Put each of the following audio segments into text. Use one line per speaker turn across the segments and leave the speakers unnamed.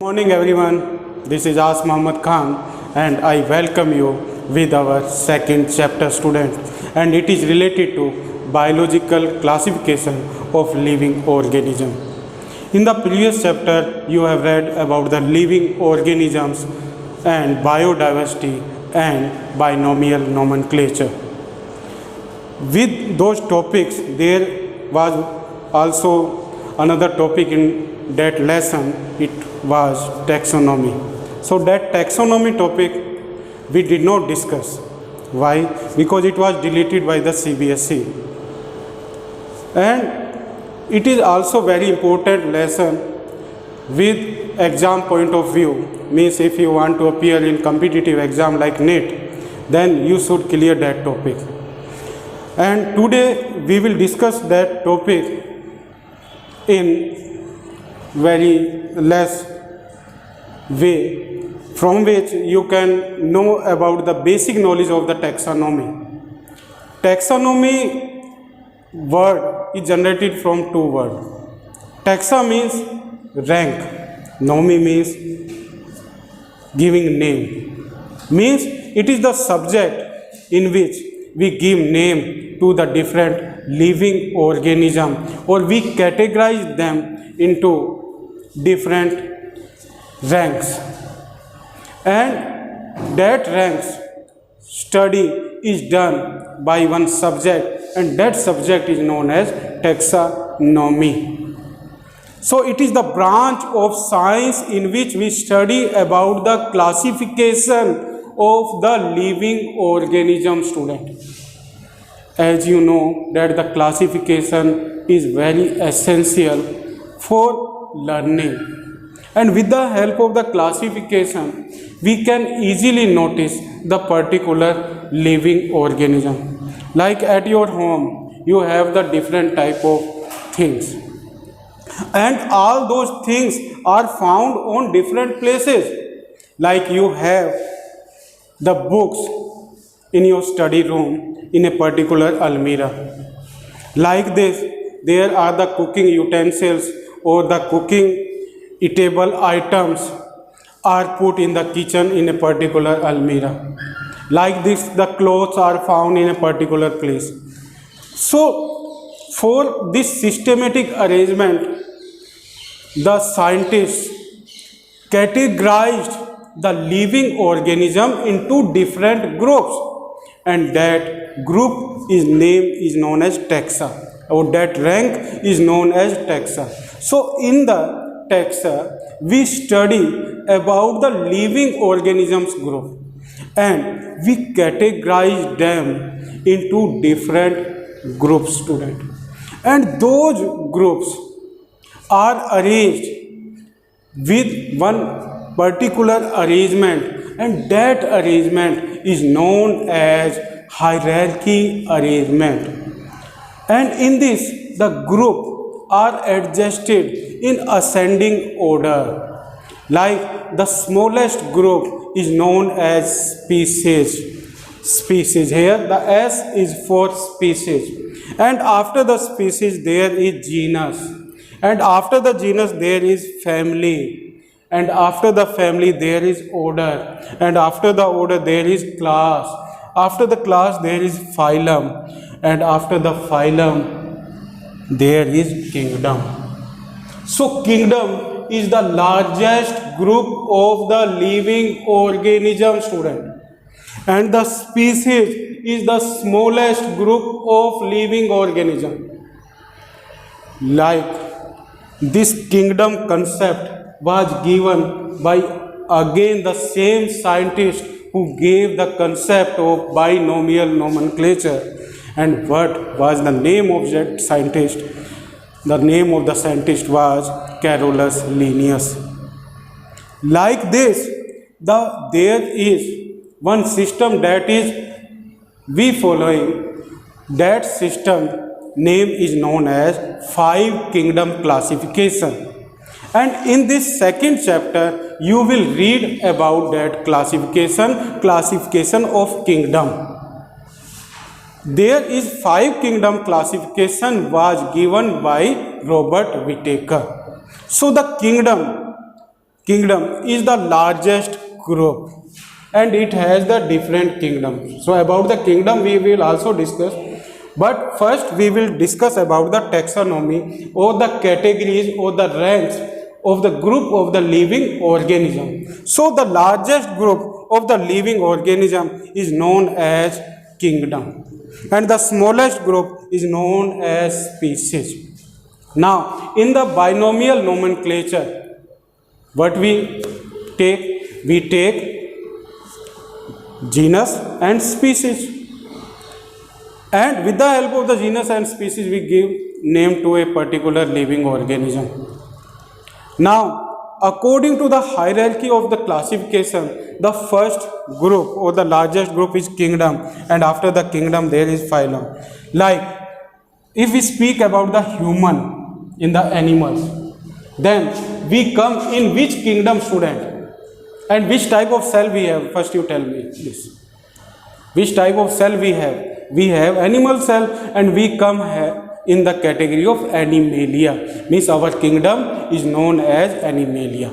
Morning everyone, this is As Muhammad Khan and I welcome you with our second chapter student, and it is related to biological classification of living organism. In the previous chapter you have read about the living organisms and biodiversity and binomial nomenclature. With those topics there was also another topic in that lesson. It was taxonomy. So that taxonomy topic we did not discuss. Why? Because it was deleted by the CBSE. And it is also very important lesson with exam point of view. Means if you want to appear in competitive exam like NET, then you should clear that topic. And today we will discuss that topic in very less way, from which you can know about the basic knowledge of the taxonomy. Taxonomy word is generated from two words. Taxa means rank, nomi means giving name. Means it is the subject in which we give name to the different living organism, or we categorize them into different ranks, and that ranks study is done by one subject, and that subject is known as taxonomy. So it is the branch of science in which we study about the classification of the living organism, student. As you know that the classification is very essential for learning, and with the help of the classification we can easily notice the particular living organism. Like at your home you have the different type of things, and all those things are found on different places. Like you have the books in your study room in a particular almirah. Like this, there are the cooking utensils or the cooking eatable items are put in the kitchen in a particular almirah. Like this, the clothes are found in a particular place. So for this systematic arrangement, the scientists categorized the living organism into different groups, and that group is known as taxa, or that rank is known as taxa. So in the taxa we study about the living organisms group, and we categorize them into different groups, student, and those groups are arranged with one particular arrangement, and that arrangement is known as hierarchy arrangement. And in this the group are adjusted in ascending order. Like the smallest group is known as species. Here the S is for species, and after the species there is genus, and after the genus there is family, and after the family there is order, and after the order there is class, after the class there is phylum, and after the phylum there is kingdom. So kingdom is the largest group of the living organism, student, and the species is the smallest group of living organism. Like this kingdom concept was given by again the same scientist who gave the concept of binomial nomenclature. And what was the name of that scientist? The name of the scientist was Carolus Linnaeus. Like this, there is one system that is we following. That system name is known as five kingdom classification. And in this second chapter you will read about that classification of kingdom. There is five kingdom classification was given by Robert Whittaker. So the kingdom kingdom is the largest group and it has the different kingdoms. So about the kingdom we will also discuss, but first we will discuss about the taxonomy or the categories or the ranks of the group of the living organism. So the largest group of the living organism is known as kingdom and the smallest group is known as species. Now in the binomial nomenclature, what we take genus and species, and with the help of the genus and species we give name to a particular living organism. Now according to the hierarchy of the classification, the first group or the largest group is kingdom, and after the kingdom there is phylum. Like if we speak about the human in the animals, then we come in which kingdom, student? And which type of cell we have? First you tell me this. Which type of cell we have? We have animal cell and we come in the category of Animalia. Means our kingdom is known as Animalia.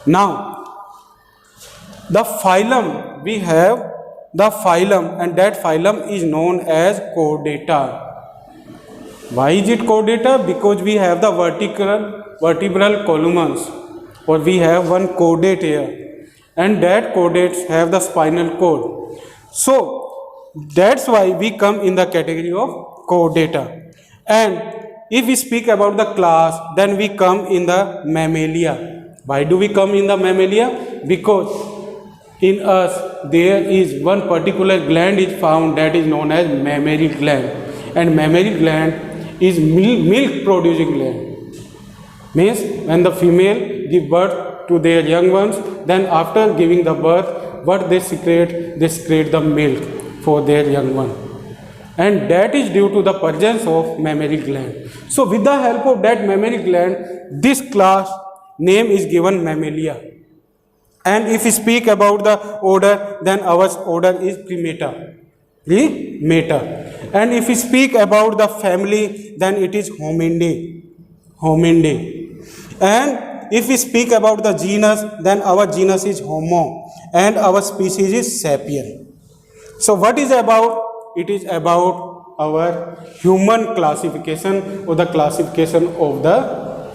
Now the phylum, we have the phylum and that phylum is known as Chordata. Why is it Chordata? Because we have the vertebral columns, or we have one chordate here, and that chordates have the spinal cord. So that's why we come in the category of Chordata. And if we speak about the class, then we come in the Mammalia. Why do we come in the Mammalia? Because in us there is one particular gland is found that is known as mammary gland, and mammary gland is milk producing gland. Means when the female give birth to their young ones, then after giving the birth, what they secrete the milk for their young one, and that is due to the presence of mammary gland. So with the help of that mammary gland, this class name is given Mammalia. And if we speak about the order, then our order is Primata. And if we speak about the family, then it is Hominidae. And if we speak about the genus, then our genus is Homo and our species is Sapien. So what is about? It is about our human classification or the classification of the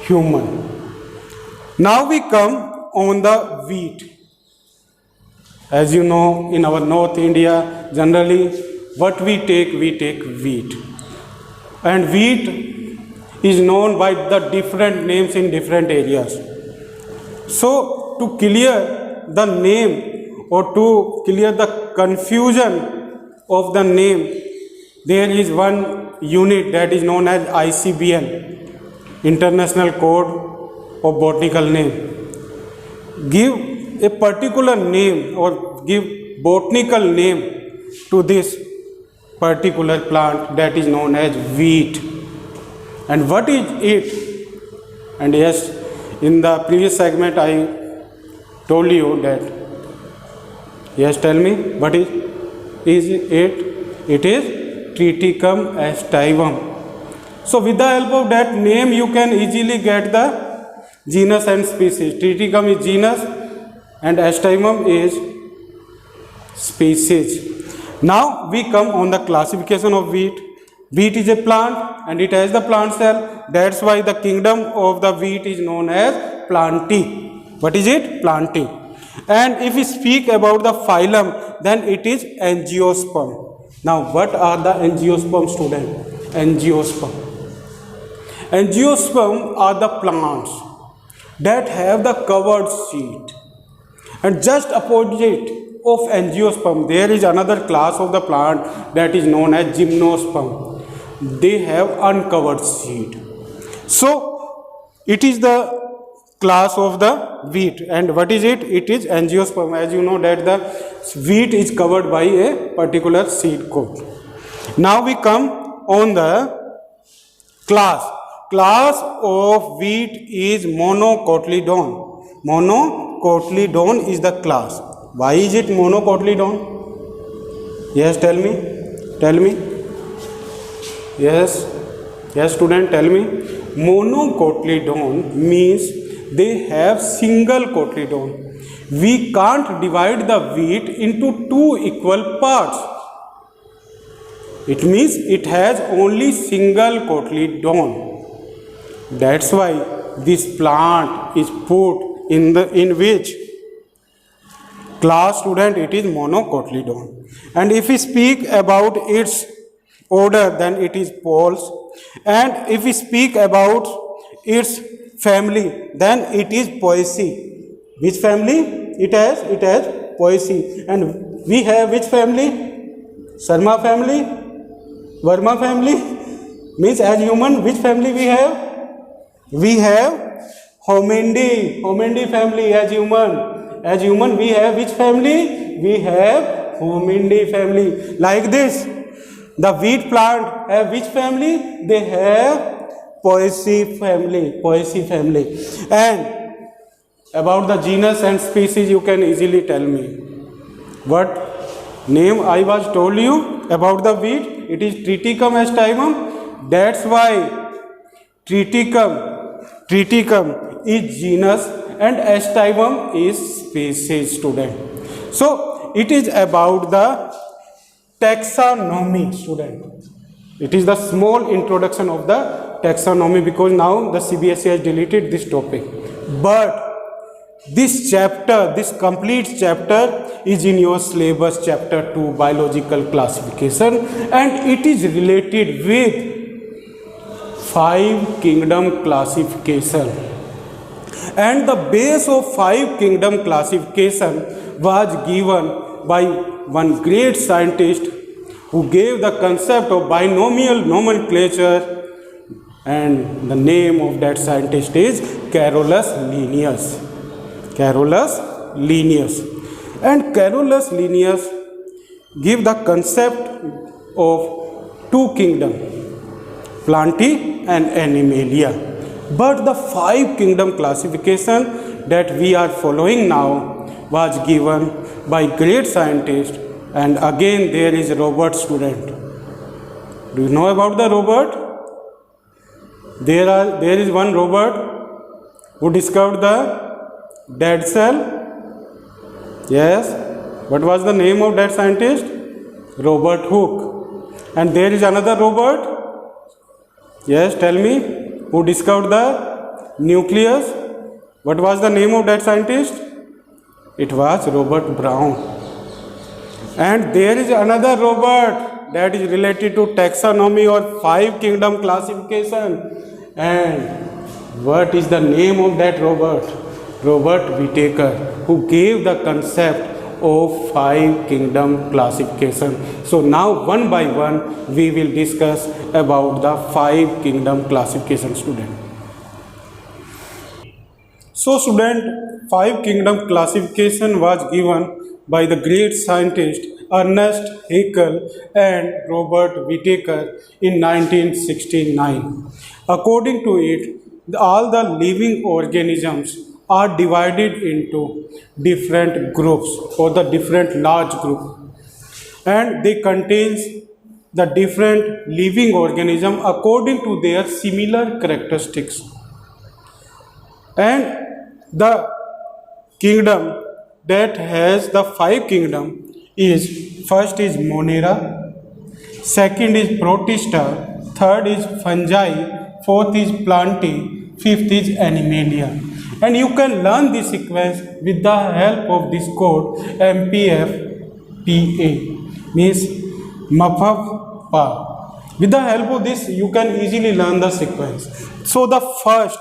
human. Now we come on the wheat. As you know, in our North India, generally what we take wheat. And wheat is known by the different names in different areas. So to clear the name or to clear the confusion of the name, there is one unit that is known as ICBN, International Code of Botanical Name. Give a particular name or give botanical name to this particular plant that is known as wheat. And what is it? And yes, in the previous segment I told you that. Yes, tell me, what is it? It is Triticum aestivum. So with the help of that name you can easily get the genus and species. Triticum is genus and aestivum is species. Now we come on the classification of wheat. Wheat is a plant and it has the plant cell. That's why the kingdom of the wheat is known as Plantae. What is it? Plantae. And if we speak about the phylum, then it is Angiosperm. Now what are the Angiosperm, student? Angiosperm. Angiosperm are the plants that have the covered seed. And just opposite of Angiosperm, there is another class of the plant that is known as Gymnosperm. They have uncovered seed. So it is the class of the wheat. And what is it? It is Angiosperm. As you know that the wheat is covered by a particular seed coat. Now we come on the class. Class of wheat is Monocotyledon. Monocotyledon is the class. Why is it monocotyledon? Yes, tell me. Yes, student, tell me. Monocotyledon means they have single cotyledon. We can't divide the wheat into two equal parts. It means it has only single cotyledon. That's why this plant is put in which class, student? It is monocotyledon. And if we speak about its order, then it is Poles. And if we speak about its family, then it is Poaceae. Which family? It has Poaceae. And we have which family? Sharma family, Verma family. Means as human, which family we have? We have Hominidae family. As human we have which family? We have Hominidae family. Like this, the wheat plant have which family? They have Poaceae family. And about the genus and species, you can easily tell me what name I was told you about the wheat. It is Triticum aestivum. That's why Triticum is genus and aestivum is species, student. So it is about the taxonomy, student. It is the small introduction of the taxonomy, because now the CBSE has deleted this topic. But this complete chapter is in your syllabus, chapter 2, biological classification, and it is related with 5 kingdom classification. And the base of 5 kingdom classification was given by one great scientist who gave the concept of binomial nomenclature, and the name of that scientist is Carolus Linnaeus. And Carolus Linnaeus gave the concept of 2 kingdoms, Plantae and Animalia. But the 5 kingdom classification that we are following now was given by great scientist, and again there is Robert, student. Do you know about the Robert? There is one Robert who discovered the dead cell. Yes, what was the name of that scientist? Robert Hooke. And there is another Robert. Yes, tell me, who discovered the nucleus? What was the name of that scientist? It was Robert Brown. And there is another Robert that is related to taxonomy or 5 kingdom classification. And what is the name of that Robert? Robert Whittaker, who gave the concept of 5 kingdom classification. So now one by one we will discuss about the 5 kingdom classification, student. So student, 5 kingdom classification was given by the great scientist Ernest Haeckel and Robert Whittaker in 1969. According to it, all the living organisms are divided into different groups, or the different large group, and they contains the different living organism according to their similar characteristics. And the kingdom that has the 5 kingdom is, first is Monera, second is Protista, third is Fungi, fourth is Plantae, fifth is Animalia. And you can learn this sequence with the help of this code MPFPA, means MPFPA. With the help of this, you can easily learn the sequence. So the first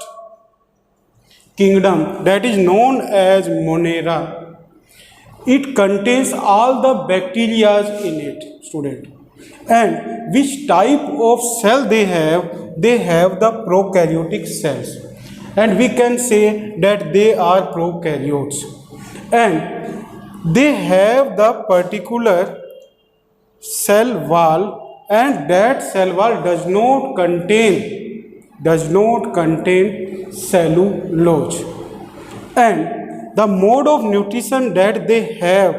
kingdom, that is known as Monera, it contains all the bacteria in it, student. And which type of cell they have? They have the prokaryotic cells. And we can say that they are prokaryotes. And they have the particular cell wall, and that cell wall does not contain cellulose. And the mode of nutrition that they have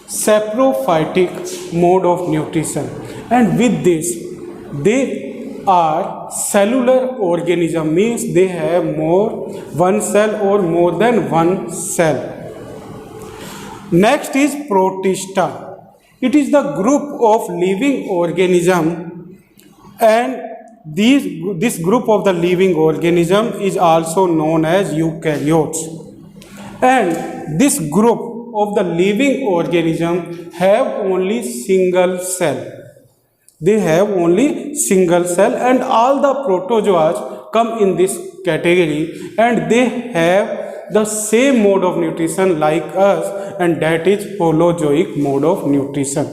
saprophytic mode of nutrition. And with this, they are cellular organism, means they have more one cell or more than one cell. Next is Protista. It is the group of living organism, and this group of the living organism is also known as eukaryotes. And this group of the living organism have only single cell. They have only single cell, and all the protozoas come in this category, and they have the same mode of nutrition like us, and that is holozoic mode of nutrition.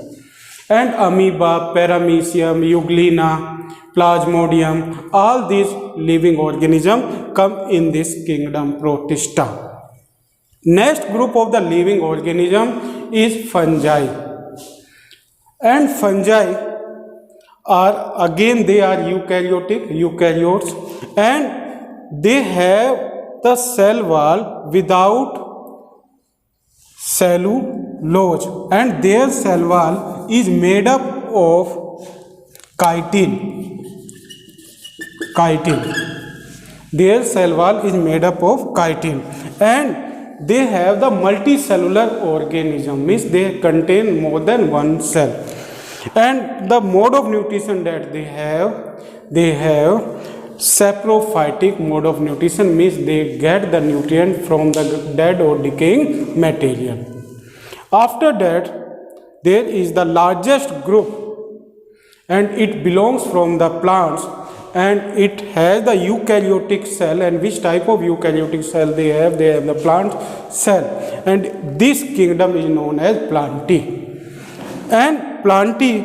And amoeba, paramecium, euglena, plasmodium, all these living organisms come in this kingdom Protista. Next group of the living organism is fungi. And fungi are again, they are eukaryotes, and they have the cell wall without cellulose, and their cell wall is made up of chitin. Their cell wall is made up of chitin, and they have the multicellular organism, means they contain more than one cell. And the mode of nutrition that they have saprophytic mode of nutrition, means they get the nutrient from the dead or decaying material. After that, there is the largest group, and it belongs from the plants, and it has the eukaryotic cell. And which type of eukaryotic cell they have? They have the plant cell, and this kingdom is known as Plantae. And Plantae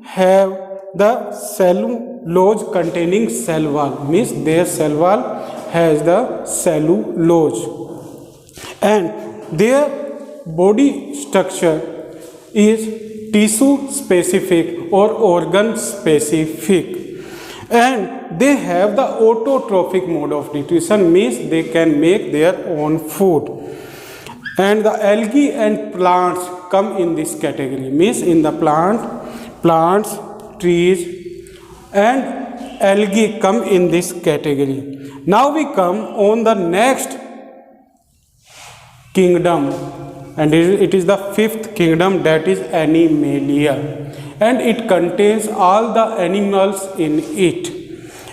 have the cellulose containing cell wall, means their cell wall has the cellulose, and their body structure is tissue specific or organ specific, and they have the autotrophic mode of nutrition, means they can make their own food. And the algae and plants come in this category, means in the plants, trees and algae come in this category. Now we come on the next kingdom, and it is the fifth kingdom, that is Animalia, and it contains all the animals in it,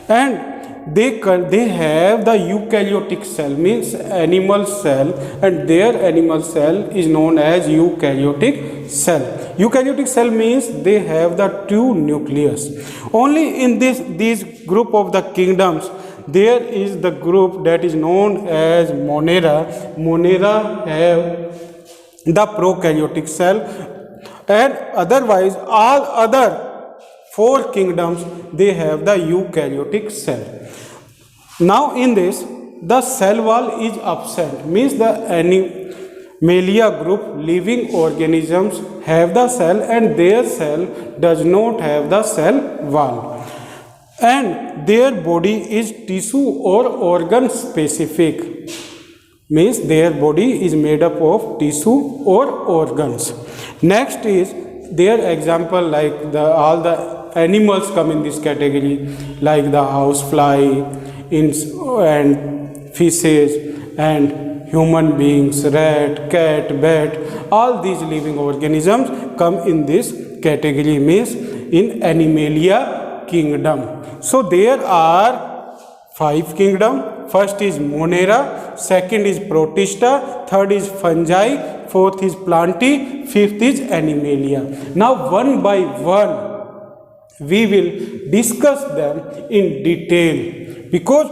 and they have the eukaryotic cell, means animal cell, and their animal cell is known as eukaryotic cell. Eukaryotic cell means they have the two nucleus. Only in these group of the kingdoms, there is the group that is known as Monera. Monera have the prokaryotic cell, and otherwise all other four kingdoms, they have the eukaryotic cell. Now in this, the cell wall is absent, means the Animalia group living organisms have the cell, and their cell does not have the cell wall, and their body is tissue or organ specific, means their body is made up of tissue or organs. Next is their example, like all the animals come in this category, like the housefly, and fishes, and human beings, rat, cat, bat, all these living organisms come in this category, means in Animalia kingdom. So there are 5 kingdoms. First is Monera, second is Protista, third is fungi, fourth is Plantae, fifth is Animalia. Now one by one we will discuss them in detail, because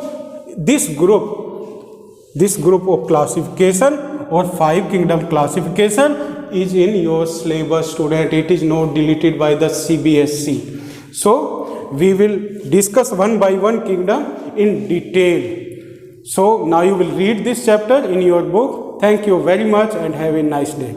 this group of classification or 5 kingdom classification is in your syllabus, student. It is not deleted by the CBSE. So we will discuss one by one kingdom in detail. So now you will read this chapter in your book. Thank you very much and have a nice day.